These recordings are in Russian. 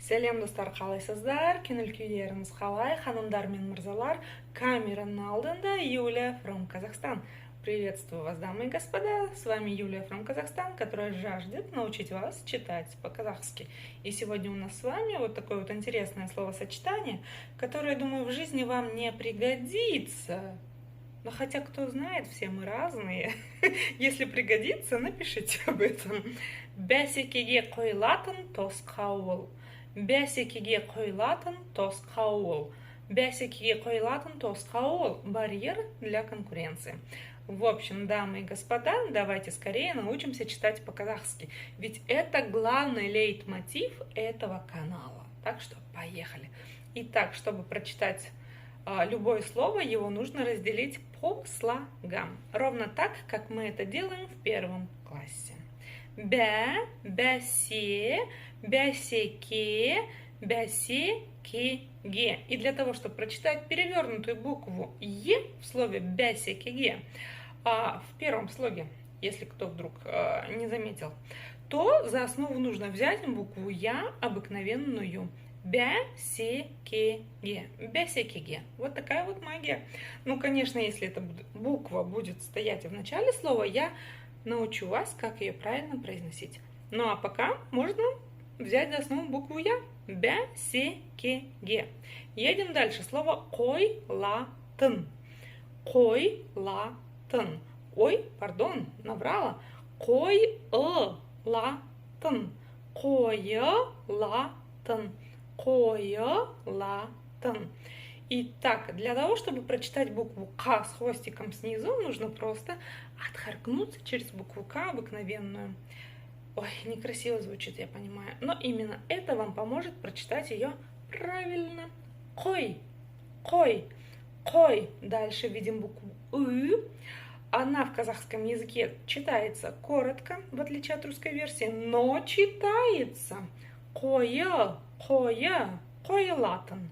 Сәлем достар, қалайсыздар? Көңіл күйлеріңіз қалай? Ханымдар мен мырзалар, камераның алдында Юлия from Казахстан. Приветствую вас, дамы и господа. С вами Юлия from Казахстан, которая жаждет научить вас читать по-казахски. И сегодня у нас с вами вот такое вот интересное словосочетание, которое, я думаю, в жизни вам не пригодится. Но хотя, кто знает, все мы разные. Если пригодится, напишите об этом. Бәсекеге қойылатын тосқауыл. Бәсекеге қойылатын тосқауыл. Бәсекеге қойылатын тосқауыл. Барьер для конкуренции. В общем, дамы и господа, давайте скорее научимся читать по-казахски. Ведь это главный лейтмотив этого канала. Так что поехали. Итак, чтобы прочитать любое слово, его нужно разделить по слогам. Ровно так, как мы это делаем в первом классе. Бә, бәсе, бәсеке, бәсекеге. И для того, чтобы прочитать перевернутую букву Е в слове бәсекеге, в первом слоге, если кто вдруг не заметил, то за основу нужно взять букву Я обыкновенную. Бәсекеге. Бәсекеге. Вот такая вот магия. Ну, конечно, если эта буква будет стоять в начале слова, я научу вас, как ее правильно произносить. Ну, а пока можно взять за основу букву Я. Бәсекеге. Едем дальше. Слово қойлатын. Қойлатын. Ой, пардон, наврала. Қойылатын. Қойылатын. Қойылатын. Итак, для того, чтобы прочитать букву К с хвостиком снизу, нужно просто отхаркнуться через букву К обыкновенную. Ой, некрасиво звучит, я понимаю. Но именно это вам поможет прочитать ее правильно. Кой, кой, кой. Дальше видим букву И. Она в казахском языке читается коротко, в отличие от русской версии, но читается кое, кое, қойылатын,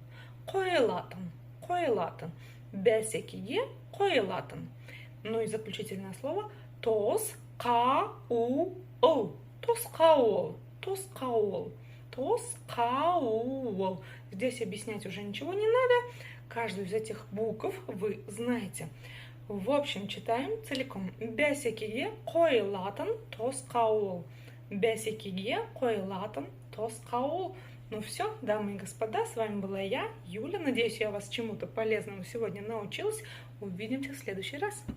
қойылатын, қойылатын. Бәсекеге қойылатын. Ну и заключительное слово тосқауыл. Тосқауыл. Тосқауыл. Тосқауыл. Здесь объяснять уже ничего не надо. Каждую из этих букв вы знаете. В общем, читаем целиком. Бәсекеге қойылатын тосқауыл. Бәсекеге қойылатын тосқауыл. Ну все, дамы и господа, с вами была я, Юля. Надеюсь, я вас чему-то полезному сегодня научилась. Увидимся в следующий раз.